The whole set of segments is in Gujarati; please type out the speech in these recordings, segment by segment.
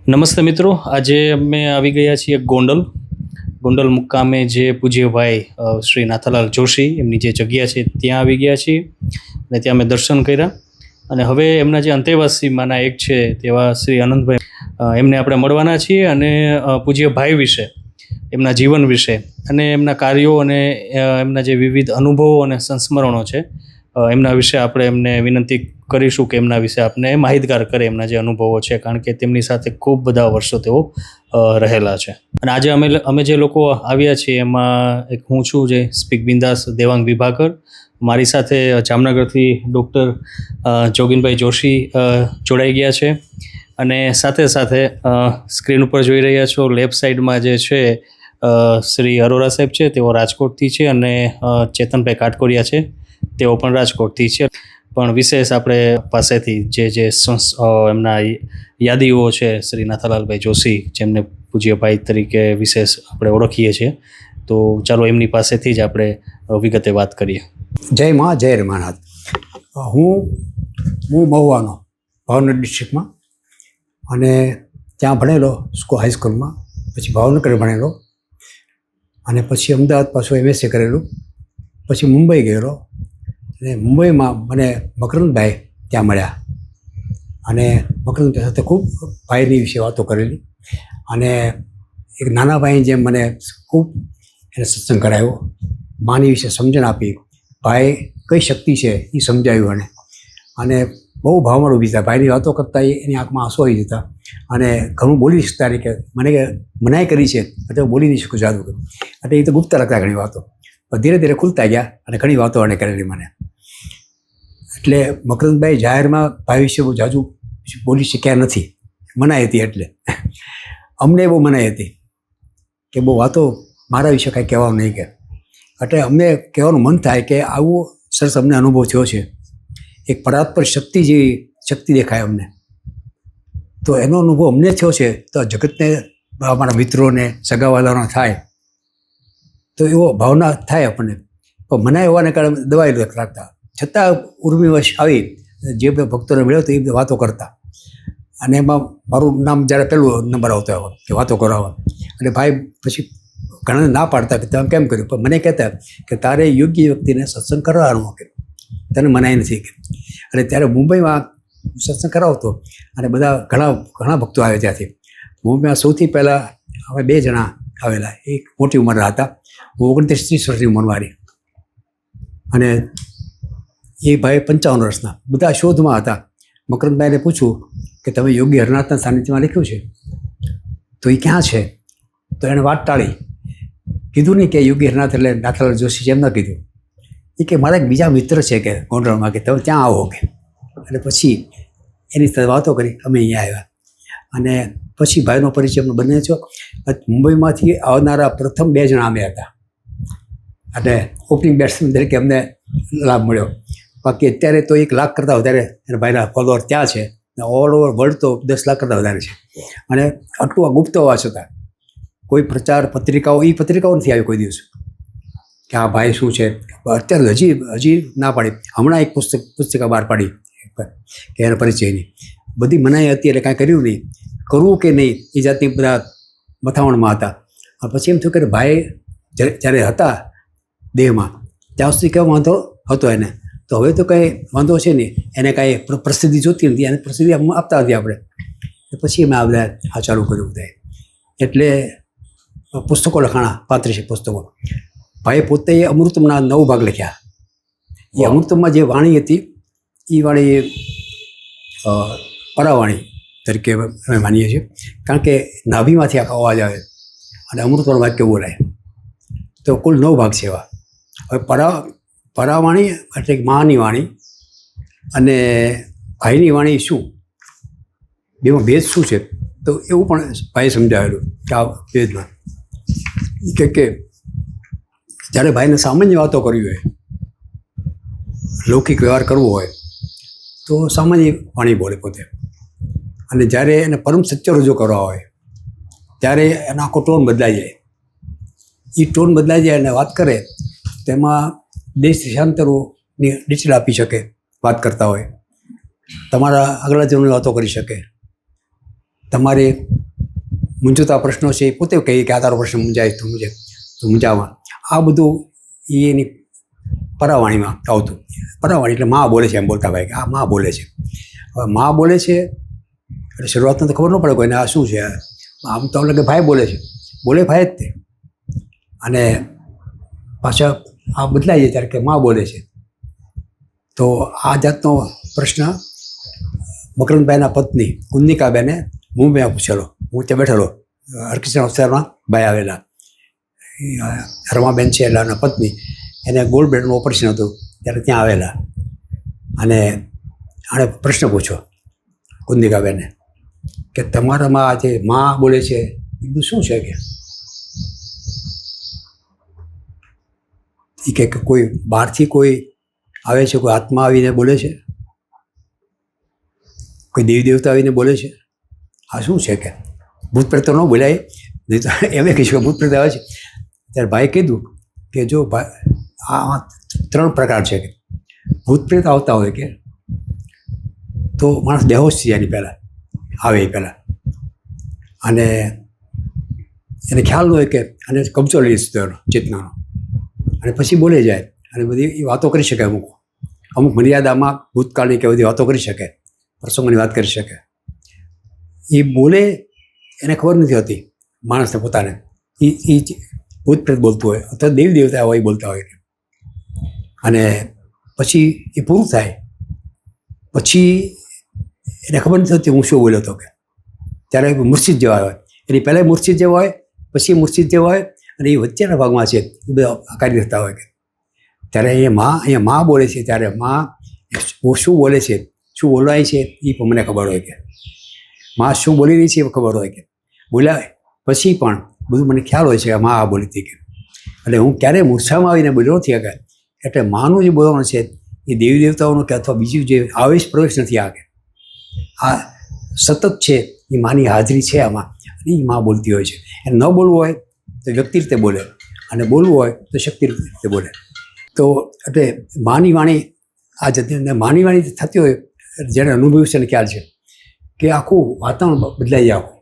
નમસ્તે મિત્રો, આજે અમે આવી ગયા છીએ ગોંડલ મુકામે જે પૂજ્યભાઈ શ્રી નાથાલાલ જોશી એમની જે જગ્યા છે ત્યાં આવી ગયા છીએ અને ત્યાં અમે દર્શન કર્યા. અને હવે એમના જે અંતેવાસીમાંના એક છે તેવા શ્રી આનંદભાઈ એમને આપણે મળવાના છીએ અને પૂજ્યભાઈ વિશે, એમના જીવન વિશે અને એમના કાર્યો અને એમના જે વિવિધ અનુભવો અને સંસ્મરણો છે એમના વિશે આપણે એમને વિનંતી કરીશું કે એમના વિશે આપને માહિતગાર કરે, એમના જે અનુભવો છે, કારણ કે તેમની સાથે ખૂબ બધા વર્ષો તેઓ રહેલા છે. અને આજે અમે જે લોકો આવ્યા છીએ એમાં એક હું છું જે સ્પીક બિંદાસ દેવાંગ વિભાકર, મારી સાથે જામનગરથી ડૉક્ટર જોગીનભાઈ જોશી જોડાઈ ગયા છે અને સાથે સાથે સ્ક્રીન ઉપર જોઈ રહ્યા છો લેફ્ટ સાઈડમાં જે છે શ્રી અરોરા સાહેબ છે, તેઓ રાજકોટથી છે અને ચેતનભાઈ કાટકોરિયા છે, તેઓ પણ રાજકોટથી છે. પણ વિશેષ આપણે પાસેથી જે એમના યાદીઓ છે શ્રી નાથાલાલભાઈ જોશી, જેમને પૂજ્યભાઈ તરીકે વિશેષ આપણે ઓળખીએ છીએ, તો ચાલો એમની પાસેથી જ આપણે વિગતે વાત કરીએ. જય મા જય રમાનાથ. હું મહુવાનો ભાવનગર ડિસ્ટ્રિક્ટમાં અને ત્યાં ભણેલો હાઈસ્કૂલમાં, પછી ભાવનગર ભણેલો અને પછી અમદાવાદ પાછું MSc કરેલું, પછી મુંબઈ ગયેલો અને મુંબઈમાં મને મકરંદભાઈ ત્યાં મળ્યા અને મકરંદભાઈ સાથે ખૂબ ભાઈની વિશે વાતો કરેલી અને એક નાના ભાઈ જેમ મને ખૂબ એને સત્સંગ કરાવ્યો, માની વિશે સમજણ આપી, ભાઈ કઈ શક્તિ છે એ સમજાવ્યું અને બહુ ભાવમાં ઊભી હતા. ભાઈની વાતો કરતાં એની આંખમાં આંસુ આવી જતા અને ઘણું બોલી શકતા નહીં, કે મને કે મનાઈ કરી છે એટલે હું બોલી નહીં શકું જાદુ કર્યું, એટલે એ તો ગુપ્ત રાખતા ઘણી વાતો, પણ ધીરે ધીરે ખુલતા ગયા અને ઘણી વાતો એને કરેલી મને. એટલે મકરંદભાઈ જાહેરમાં ભાઈ વિશે બહુ જાજુ બોલી શક્યા નથી, મનાઈ હતી. એટલે અમને બહુ મનાઈ હતી કે બહુ વાતો મારા વિશે કાંઈ કહેવાનું નહીં, કે એટલે અમને કહેવાનું મન થાય કે આવું સરસ અમને અનુભવ થયો છે, એક પરાત્પર શક્તિ જેવી શક્તિ દેખાય અમને, તો એનો અનુભવ અમને થયો છે, તો જગતને અમારા મિત્રોને સગાવાલાનો થાય તો એવો ભાવના થાય આપણને. પણ મનાઈ હોવાને કારણે દવાઈ રાખતા, છતાં ઉર્મિવશ આવી જે ભક્તોને મળ્યો તો એ વાતો કરતા અને એમાં મારું નામ જ્યારે પહેલું નંબર આવતો હોય કે વાતો કરાવવા, અને ભાઈ પછી ઘણાને ના પાડતા કે તમે કેમ કર્યું, પણ મને કહેતા કે તારે યોગ્ય વ્યક્તિને સત્સંગ કરવાનો, કે તને મનાઈ નથી. અને ત્યારે મુંબઈમાં સત્સંગ કરાવતો અને બધા ઘણા ભક્તો આવે ત્યાંથી. મુંબઈમાં સૌથી પહેલાં અમે 2 જણા આવેલા, એક મોટી ઉંમરના હતા, હું 29-30 વર્ષની ઉંમરવાળી અને એ ભાઈ 55 વર્ષના. બધા શોધમાં હતા. મકરંદભાઈને પૂછું કે તમે યોગી હરનાથના સાનિધ્યમાં લખ્યું છે તો એ ક્યાં છે, તો એણે વાત ટાળી, કીધું નહીં કે યોગી હરનાથ એટલે નાથાલાલ જોશી છે, એમ ન કીધું. એ કે મારા એક બીજા મિત્ર છે કે ગોંડલમાં, કે તમે ત્યાં આવો કે. અને પછી એની સાથે વાતો કરી અમે અહીંયા આવ્યા અને પછી ભાઈનો પરિચય અમને બને છો. મુંબઈમાંથી આવનારા પ્રથમ 2 જણા અમે હતા અને ઓપનિંગ બેટ્સમેન તરીકે અમને લાભ મળ્યો. બાકી અત્યારે તો 1 લાખ કરતાં વધારે એના ભાઈના ફોલોઅર ત્યાં છે, ઓલ ઓવર વર્લ્ડ તો 10 લાખ કરતાં વધારે છે. અને આટલું આ ગુપ્ત હોવા છતાં કોઈ પ્રચાર પત્રિકાઓ નથી આવી કોઈ દિવસ કે આ ભાઈ શું છે. અત્યારે હજી ના પાડી, હમણાં એક પુસ્તિકા બહાર પાડી કે એના પરિચયની. બધી મનાઈ હતી એટલે કાંઈ કર્યું નહીં, કરવું કે નહીં એ જાતની બધા મથામણમાં હતા. પછી એમ થયું કે ભાઈ જ્યારે હતા દેહમાં ત્યાં સુધી કેવો વાંધો હતો એને, તો હવે તો કંઈ વાંધો છે નહીં, એને કાંઈ પ્રસિદ્ધિ જોતી નથી, એને પ્રસિદ્ધિ આપતા નથી આપણે. પછી અમે આ બધા આ ચાલુ કર્યું બધા. એટલે પુસ્તકો લખાણા, 35 પુસ્તકો. ભાઈએ પોતે અમૃતમના 9 ભાગ લખ્યા. એ અમૃતમમાં જે વાણી હતી એ વાણી પરાવાણી તરીકે અમે માનીએ છીએ, કારણ કે નાભીમાંથી આખો અવાજ આવે અને અમૃતવાળું વાક્ય બોલાય. તો કુલ 9 ભાગ છે એવા. હવે પરાવાણી એટલે માની વાણી અને ભાઈની વાણી શું, બેમાં ભેદ શું છે, તો એવું પણ ભાઈએ સમજાવેલું કે આ ભેદમાં કે જ્યારે ભાઈને સામાન્ય વાતો કરવી હોય, લૌકિક વ્યવહાર કરવો હોય તો સામાન્ય વાણી બોલે પોતે, અને જ્યારે એને પરમ સત્ય રજૂ કરવા હોય ત્યારે એનો આખો ટોન બદલાઈ જાય. એ ટોન બદલાઈ જાય અને વાત કરે તેમાં દેશ દેશાંતરોની ડિટેલ આપી શકે, વાત કરતા હોય તમારા આગલા જન્મની વાતો કરી શકે, તમારે મૂંઝવતા પ્રશ્નો છે એ પોતે કહીએ કે આ તારો પ્રશ્ન મૂંઝાય તો મૂંઝાવા. આ બધું એની પરાવાણીમાં આવતું. પરાવાણી એટલે માં બોલે છે એમ બોલતા ભાઈ કે આ માં બોલે છે. હવે માં બોલે છે એટલે શરૂઆતમાં તો ખબર ન પડે કોઈને આ શું છે. આમ તો લાગે ભાઈ બોલે છે, બોલે ભાઈ જ તે. અને પાછા આ બદલાઈ જાય ત્યારે કે માં બોલે છે. તો આ જાતનો પ્રશ્ન મકરંદભાઈના પત્ની કુંદિકાબેને મુંબઈમાં પૂછેલો. હું ત્યાં બેઠેલો, હરકૃષ્ણ અવસરમાં ભાઈ આવેલા, રમાબેન છે એટલે એના પત્ની, એને ગોલ્ડ બ્લેડનું ઓપરેશન હતું ત્યારે ત્યાં આવેલા. અને આણે પ્રશ્ન પૂછ્યો કુંદિકાબેને કે તમારામાં આ જે માં બોલે છે એ બધું શું છે કે કોઈ બહારથી કોઈ આવે છે, કોઈ આત્મા આવીને બોલે છે, કોઈ દેવી દેવતા આવીને બોલે છે, આ શું છે કે ભૂત પ્રેત તો ન બોલાય, નહીં તો એમ કહીશું કે ભૂત પ્રેત આવે છે. ત્યારે ભાઈ કીધું કે જો આ 3 પ્રકાર છે કે ભૂત પ્રેત આવતા હોય કે તો માણસ બેહોશ થઈ જાય એની પહેલાં, આવે એ પહેલાં, અને એને ખ્યાલ ન હોય કે અને કબજો લઈ લીધો એનો ચેતનાનો, અને પછી બોલે જાય અને બધી એ વાતો કરી શકે. અમુક મર્યાદામાં ભૂતકાળની કે બધી વાતો કરી શકે, પ્રસંગોની વાત કરી શકે. એ બોલે એને ખબર નથી હોતી માણસને પોતાને, એ ભૂત પ્રેત બોલતું હોય અથવા દેવી દેવતા હોય બોલતા હોય. અને પછી એ પૂરું થાય પછી એને ખબર નથી હોતી હું શું બોલ્યો હતો કે. ત્યારે મૂર્છિત જેવા હોય, એની પહેલાં મૂર્છિત જેવા હોય, પછી મૂર્છિત જેવા હોય, અને એ વચ્ચેના ભાગમાં છે એ બધા આકારી રહેતા હોય કે. ત્યારે અહીંયા માં બોલે છે ત્યારે માં શું બોલે છે, શું બોલવાય છે એ પણ મને ખબર હોય કે. માં શું બોલી રહી છે એ ખબર હોય કે. બોલ્યા પછી પણ બધું મને ખ્યાલ હોય છે કે માં આ બોલી હતી કે. એટલે હું ક્યારેય મૂર્છામાં આવીને બોલ્યો નથી આગળ. એટલે માનું જે બોલવાનું છે એ દેવી દેવતાઓનું કે અથવા બીજું જે આવેશ પ્રવેશ નથી આ કે. આ સતત છે એ માની હાજરી છે આમાં, એ માં બોલતી હોય છે. એને ન બોલવું હોય તો વ્યક્તિ રીતે બોલે, અને બોલવું હોય તો શક્તિ રીતે બોલે. તો એટલે માની વાણી આ જતી માની વાણી થતી હોય જેને અનુભવ્યું છે ને ખ્યાલ છે કે આખું વાતાવરણ બદલાઈ જાય. આખું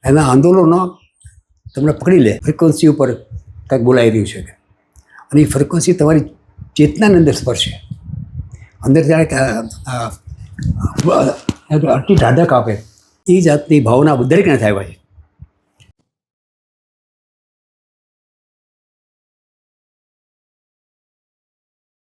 એના આંદોલનો તમને પકડી લે. ફ્રિકવન્સી ઉપર કંઈક બોલાઈ રહ્યું છે અને એ ફ્રિકવન્સી તમારી ચેતનાની અંદર સ્પર્શે. અંદર જ્યારે આટલી ઢાઢક આપે એ જાતની ભાવના દરેકને થાય ભાઈ.